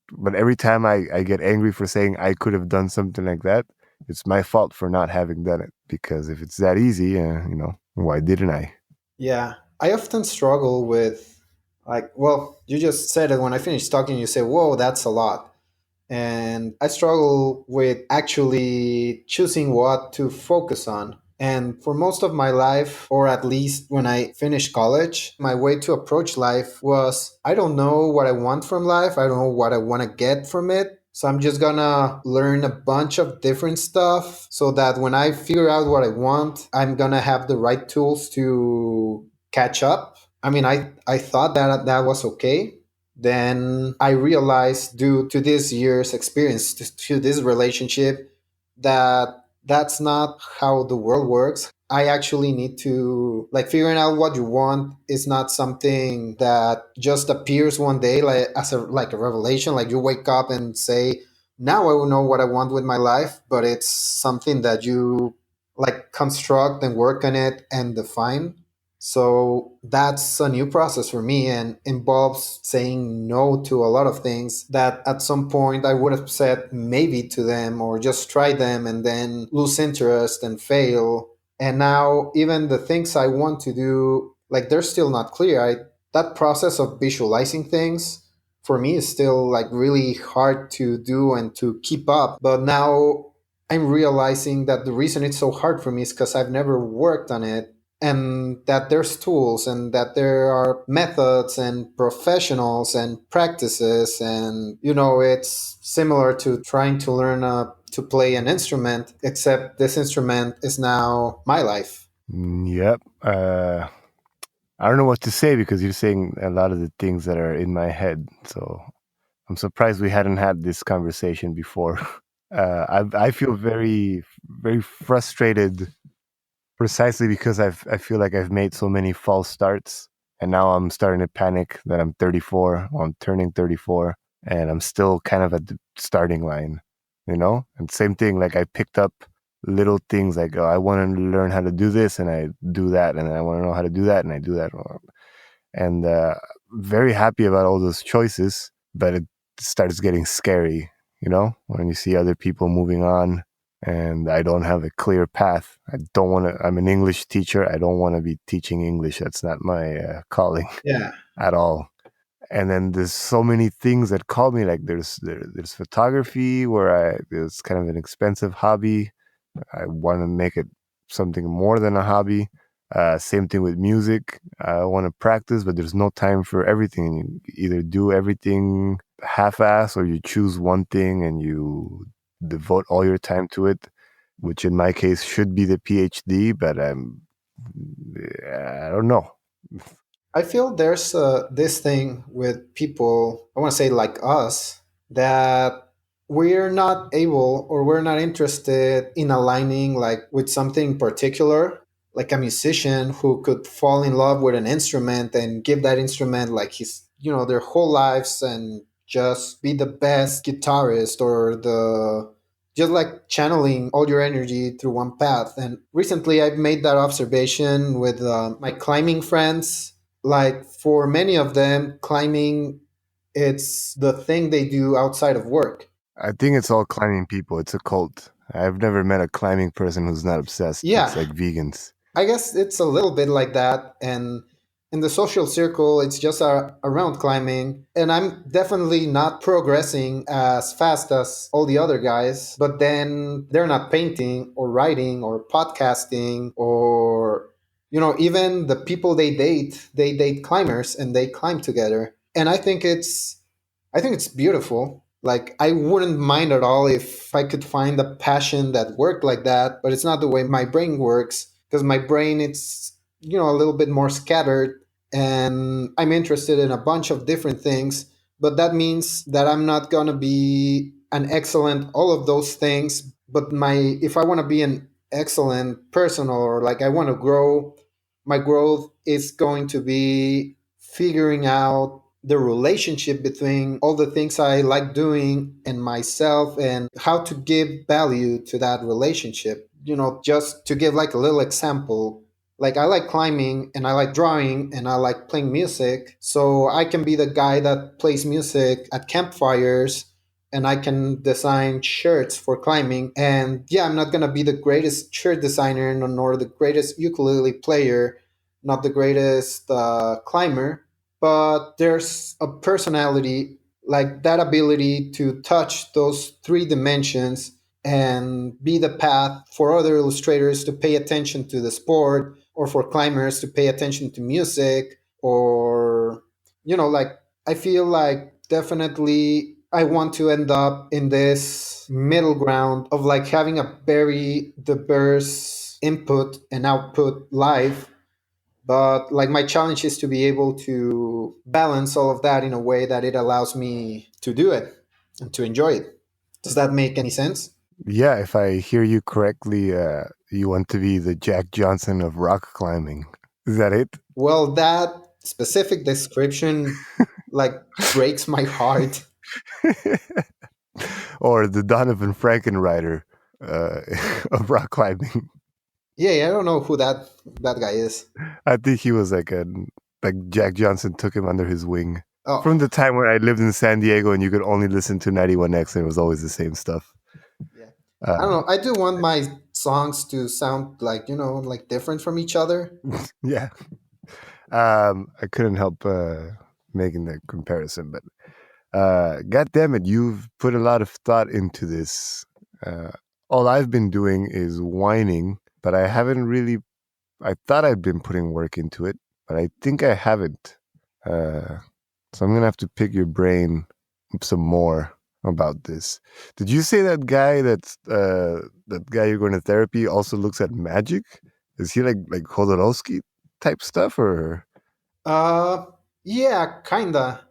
but every time I get angry for saying I could have done something like that, it's my fault for not having done it. Because if it's that easy, why didn't I? Yeah, I often struggle with, like, well, you just said it when I finished talking, you say, whoa, that's a lot. And I struggle with actually choosing what to focus on. And for most of my life, or at least when I finished college, my way to approach life was I don't know what I want from life. I don't know what I want to get from it. So I'm just gonna learn a bunch of different stuff so that when I figure out what I want, I'm gonna have the right tools to catch up. I mean, I thought that that was okay. Then I realized, due to this year's experience, to this relationship, that that's not how the world works. I actually need to, like, figuring out what you want is not something that just appears one day like as a revelation. Like you wake up and say, now I will know what I want with my life, but it's something that you like construct and work on it and define. So that's a new process for me and involves saying no to a lot of things that at some point I would have said maybe to them or just try them and then lose interest and fail. And now even the things I want to do, like they're still not clear. That process of visualizing things for me is still like really hard to do and to keep up. But now I'm realizing that the reason it's so hard for me is because I've never worked on it, and that there's tools and that there are methods and professionals and practices, and it's similar to trying to learn to play an instrument, except this instrument is now my life. Yep. I don't know what to say because you're saying a lot of the things that are in my head. So I'm surprised we hadn't had this conversation before. I feel very, very frustrated precisely because I feel like I've made so many false starts. And now I'm starting to panic that I'm 34, or I'm turning 34, and I'm still kind of at the starting line, And same thing, like I picked up little things like, oh, I want to learn how to do this, and I do that, and I want to know how to do that, and I do that. And very happy about all those choices, but it starts getting scary, when you see other people moving on and I don't have a clear path. I don't want to, I'm an English teacher. I don't want to be teaching English. That's not my calling Yeah. at all. And then there's so many things that call me. Like there's photography where it's kind of an expensive hobby. I want to make it something more than a hobby. Same thing with music. I want to practice, but there's no time for everything. You either do everything half-ass or you choose one thing and you devote all your time to it, which in my case should be the PhD, but I don't know. I feel there's this thing with people, I want to say like us, that we're not able or we're not interested in aligning like with something particular, like a musician who could fall in love with an instrument and give that instrument like their whole lives and just be the best guitarist or the just like channeling all your energy through one path. And recently I've made that observation with my climbing friends. Like for many of them, climbing, it's the thing they do outside of work. I think it's all climbing people. It's a cult. I've never met a climbing person who's not obsessed. It's Yeah, like vegans. I guess it's a little bit like that. And in the social circle, it's just around climbing. And I'm definitely not progressing as fast as all the other guys. But then they're not painting or writing or podcasting or, even the people they date climbers and they climb together. And I think it's beautiful. Like I wouldn't mind at all if I could find a passion that worked like that, but it's not the way my brain works because my brain it's a little bit more scattered and I'm interested in a bunch of different things, but that means that I'm not going to be an excellent all of those things, but my if I want to be an excellent person or like I want to grow, my growth is going to be figuring out the relationship between all the things I like doing and myself and how to give value to that relationship. Just to give like a little example, like I like climbing and I like drawing and I like playing music. So I can be the guy that plays music at campfires and I can design shirts for climbing. And yeah, I'm not going to be the greatest shirt designer nor the greatest ukulele player, not the greatest climber, but there's a personality, like that ability to touch those three dimensions and be the path for other illustrators to pay attention to the sport or for climbers to pay attention to music or like I feel like definitely I want to end up in this middle ground of like having a very diverse input and output life, but like my challenge is to be able to balance all of that in a way that it allows me to do it and to enjoy it. Does that make any sense? Yeah, if I hear you correctly, you want to be the Jack Johnson of rock climbing. Is that it? Well, that specific description like breaks my heart. Or the Donovan Frankenreiter uh, of rock climbing. Yeah, I don't know who that guy is. I think he was like Jack Johnson took him under his wing. Oh, From the time when I lived in San Diego and you could only listen to 91X and it was always the same stuff. yeah. I don't Uh, know. I do want my songs to sound like, like different from each other. yeah. I couldn't help making that comparison, but God damn it, you've put a lot of thought into this. Uh, all I've been doing is whining, but I haven't really. I thought I'd been putting work into it, but I think I haven't. Uh, so I'm gonna have to pick your brain some more about this. Did you say that guy you're going to therapy also looks at magic? Is he like Hodorowski type stuff or? Uh, yeah, kinda.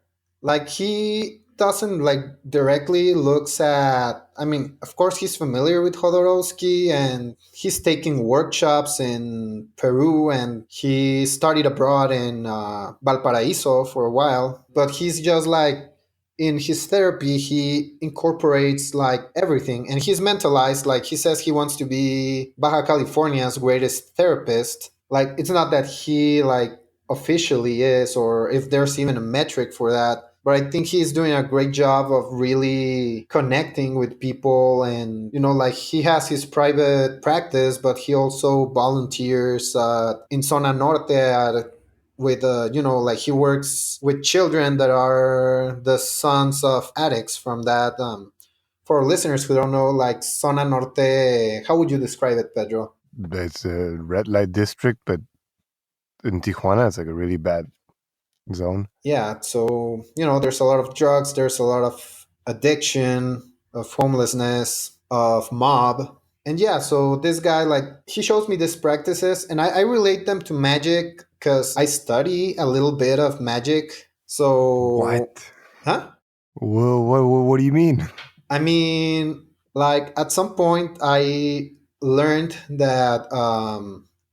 Like he doesn't like directly looks at. I mean, of course, he's familiar with Jodorowsky, and he's taking workshops in Peru, and he studied abroad in Valparaiso for a while. But he's just like in his therapy, he incorporates like everything, and he's mentalized. Like he says, he wants to be Baja California's greatest therapist. Like it's not that he like officially is or if there's even a metric for that, but I think he's doing a great job of really connecting with people. And like he has his private practice, but he also volunteers in Zona Norte with like he works with children that are the sons of addicts from that. For listeners who don't know, like Zona Norte, how would you describe it, Pedro? It's a red light district, but in Tijuana, it's like a really bad zone. Yeah, so there's a lot of drugs, there's a lot of addiction, of homelessness, of mob. And yeah, so this guy, like, he shows me these practices, and I relate them to magic because I study a little bit of magic. So, What? huh? Whoa, what do you mean? I mean, like at some point, I learned that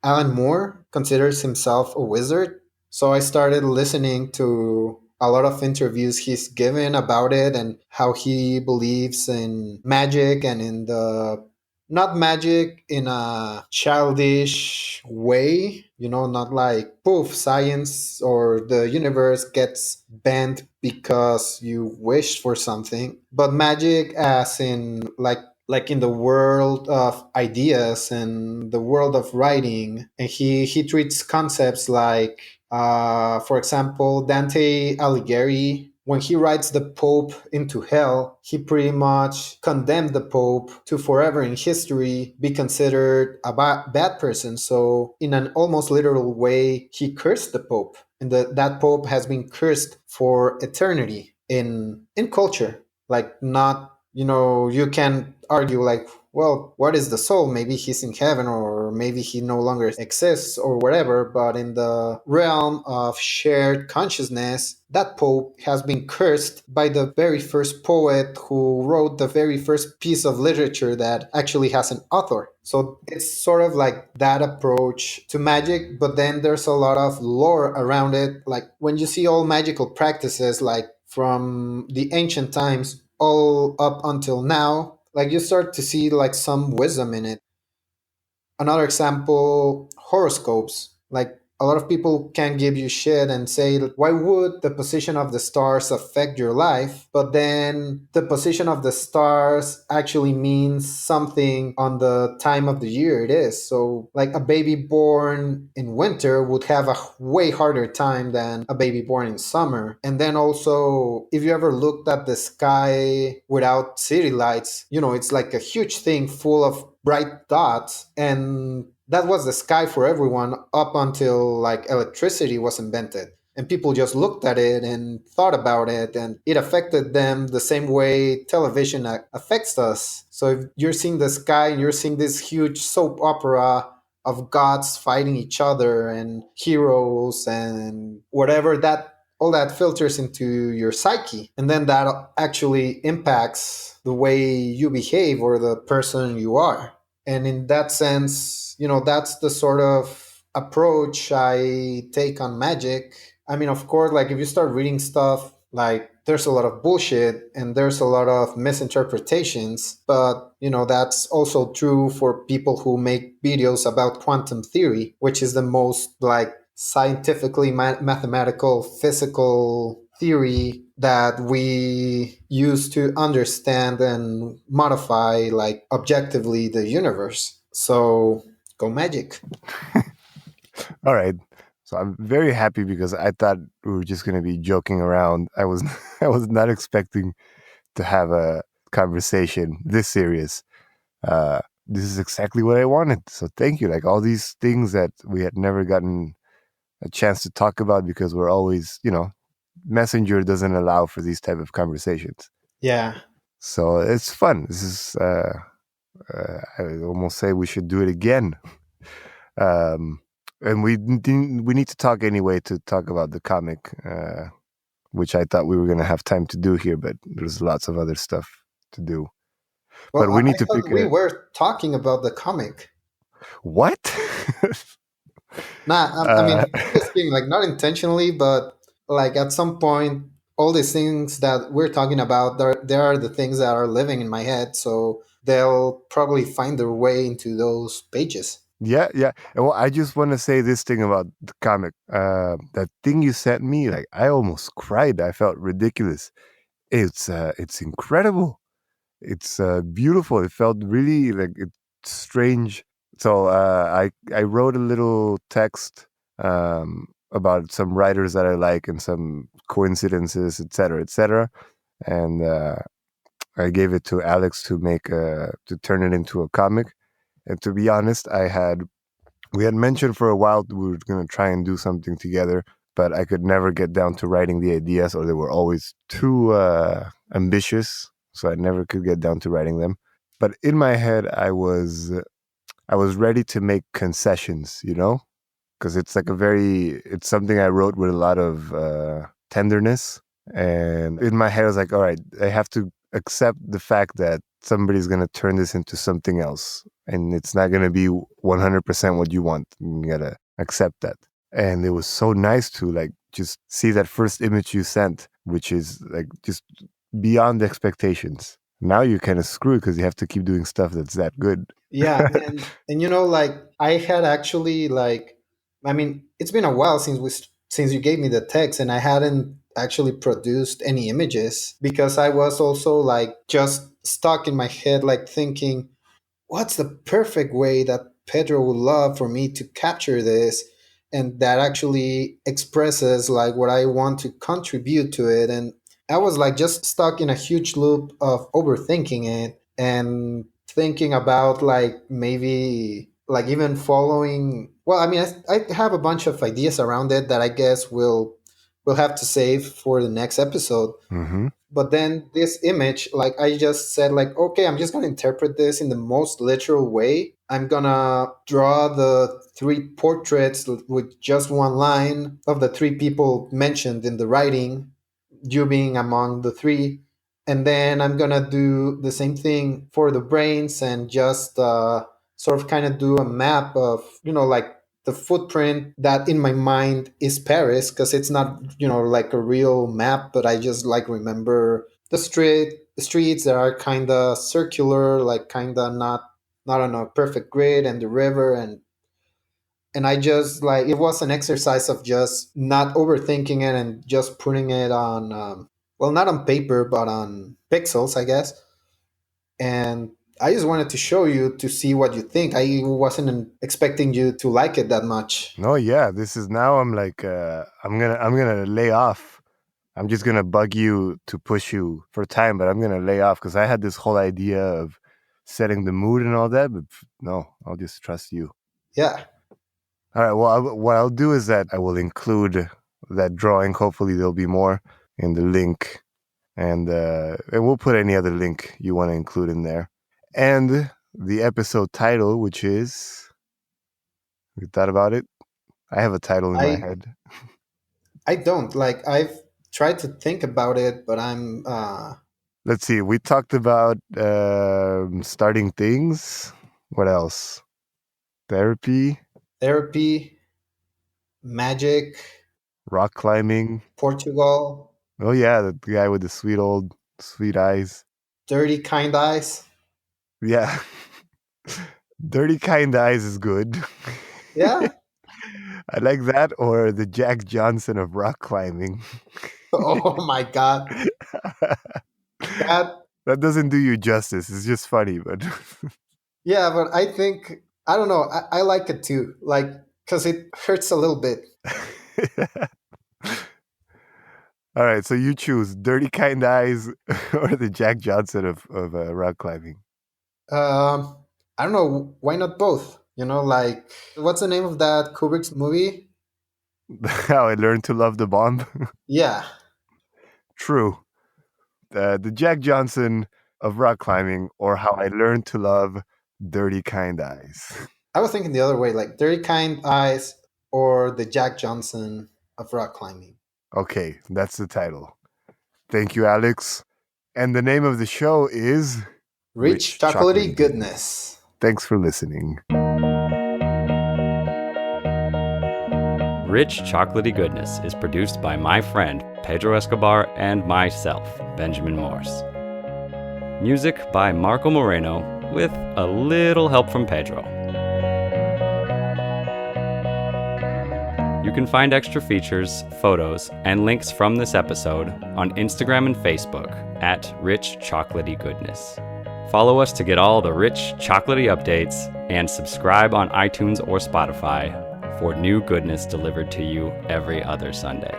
Alan Moore considers himself a wizard. So I started listening to a lot of interviews he's given about it and how he believes in magic and in the not magic in a childish way, not like poof, science or the universe gets bent because you wished for something, but magic as in like in the world of ideas and the world of writing. And he treats concepts like, for example, Dante Alighieri, when he writes the Pope into hell, he pretty much condemned the Pope to forever in history be considered a bad person. So, in an almost literal way, he cursed the Pope, and that Pope has been cursed for eternity in culture. Like, not, you can argue like, well, what is the soul? Maybe he's in heaven, or maybe he no longer exists, or whatever. But in the realm of shared consciousness, that Pope has been cursed by the very first poet who wrote the very first piece of literature that actually has an author. So it's sort of like that approach to magic, but then there's a lot of lore around it. Like when you see all magical practices, like from the ancient times all up until now, like you start to see like some wisdom in it. Another example, horoscopes. Like a lot of people can give you shit and say, why would the position of the stars affect your life? But then the position of the stars actually means something on the time of the year it is. So, like a baby born in winter would have a way harder time than a baby born in summer. And then also, if you ever looked at the sky without city lights, it's like a huge thing full of bright dots, and that was the sky for everyone up until like electricity was invented, and people just looked at it and thought about it, and it affected them the same way television affects us. So if you're seeing the sky and you're seeing this huge soap opera of gods fighting each other and heroes and whatever, that all that filters into your psyche, and then that actually impacts the way you behave or the person you are. And in that sense, that's the sort of approach I take on magic. I mean, of course, like if you start reading stuff, like there's a lot of bullshit and there's a lot of misinterpretations, but that's also true for people who make videos about quantum theory, which is the most like scientifically mathematical physical theory that we use to understand and modify like objectively the universe. So go magic. All right. So I'm very happy because I thought we were just going to be joking around. I was I was not expecting to have a conversation this serious. This is exactly what I wanted. So thank you. Like all these things that we had never gotten a chance to talk about because we're always, Messenger doesn't allow for these type of conversations. Yeah. So it's fun. This is I almost say we should do it again. Um, and we need to talk anyway to talk about the comic, which I thought we were gonna have time to do here, but there's lots of other stuff to do. Well, But we I need to thought pick we a were talking about the comic. what? Nah, I uh, mean, I'm just kidding. Like, not intentionally, but like at some point, all these things that we're talking about, there are the things that are living in my head. So they'll probably find their way into those pages. yeah, yeah. And well, I just want to say this thing about the comic. That thing you sent me, like I almost cried. I felt ridiculous. It's incredible. It's beautiful. It felt really like it's strange. So I wrote a little text about some writers that I like and some coincidences, etc., etc. And I gave it to Alex to to turn it into a comic. And to be honest, we had mentioned for a while we were going to try and do something together, but I could never get down to writing the ideas, or they were always too ambitious, so I never could get down to writing them. But in my head, I was ready to make concessions, because it's like it's something I wrote with a lot of tenderness, and in my head, I was like, all right, I have to accept the fact that somebody's going to turn this into something else, and it's not going to be 100% what you want. You got to accept that. And it was so nice to like just see that first image you sent, which is like just beyond expectations. Now you're kind of screwed because you have to keep doing stuff that's that good. Yeah, and like I had actually like, I mean, it's been a while since you gave me the text, and I hadn't actually produced any images because I was also like just stuck in my head, like thinking, what's the perfect way that Pedro would love for me to capture this, and that actually expresses like what I want to contribute to it. And I was like just stuck in a huge loop of overthinking it and thinking about like maybe like even following. Well, I mean, I have a bunch of ideas around it that I guess we'll have to save for the next episode. Mm-hmm. But then this image, like I just said, like, okay, I'm just gonna interpret this in the most literal way. I'm gonna draw the three portraits with just one line of the three people mentioned in the writing, you being among the three. And then I'm gonna do the same thing for the brains and just sort of kind of do a map of, like the footprint that in my mind is Paris, because it's not, like a real map, but I just like remember the streets that are kind of circular, like kind of not on a perfect grid, and the river, and I just like, it was an exercise of just not overthinking it and just putting it on, well, not on paper, but on pixels, I guess. And I just wanted to show you to see what you think. I wasn't expecting you to like it that much. No, yeah, this is now I'm like I'm gonna lay off. I'm just gonna bug you to push you for time, but I'm gonna lay off because I had this whole idea of setting the mood and all that, but no, I'll just trust you. Yeah. All right. Well, what I'll do is that I will include that drawing. Hopefully, there'll be more in the link, and we'll put any other link you want to include in there, and the episode title, which is, you thought about it? I have a title in my I head. I don't like, I've tried to think about it, but I'm Let's see. We talked about starting things. What else? Therapy, therapy, magic, rock climbing. Portugal, Oh yeah, the guy with the sweet eyes. dirty kind eyes. Yeah. Dirty Kind Eyes is good. Yeah. I like that, or the Jack Johnson of rock climbing. Oh my god. That, That doesn't do you justice. It's just funny, but yeah, but I think, I don't know. I like it too. Like, because it hurts a little bit. all right. So you choose Dirty Kind Eyes or the Jack Johnson of rock climbing. I don't know. Why not both? Like, what's the name of that Kubrick's movie? How I learned to love the bomb. Yeah. True. The Jack Johnson of rock climbing, or How I Learned to Love Dirty Kind Eyes. I was thinking the other way, like Dirty Kind Eyes or the Jack Johnson of rock climbing. Okay, that's the title. Thank you, Alex. And the name of the show is Rich Chocolaty Goodness. Thanks for listening. Rich Chocolaty Goodness is produced by my friend Pedro Escobar and myself, Benjamin Morse. Music by Marco Moreno with a little help from Pedro. You can find extra features, photos, and links from this episode on Instagram and Facebook at Rich Chocolaty Goodness. Follow us to get all the rich, chocolatey updates, and subscribe on iTunes or Spotify for new goodness delivered to you every other Sunday.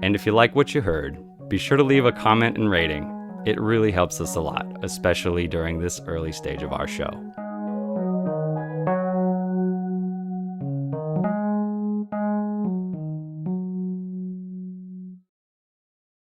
And if you like what you heard, be sure to leave a comment and rating. It really helps us a lot, especially during this early stage of our show.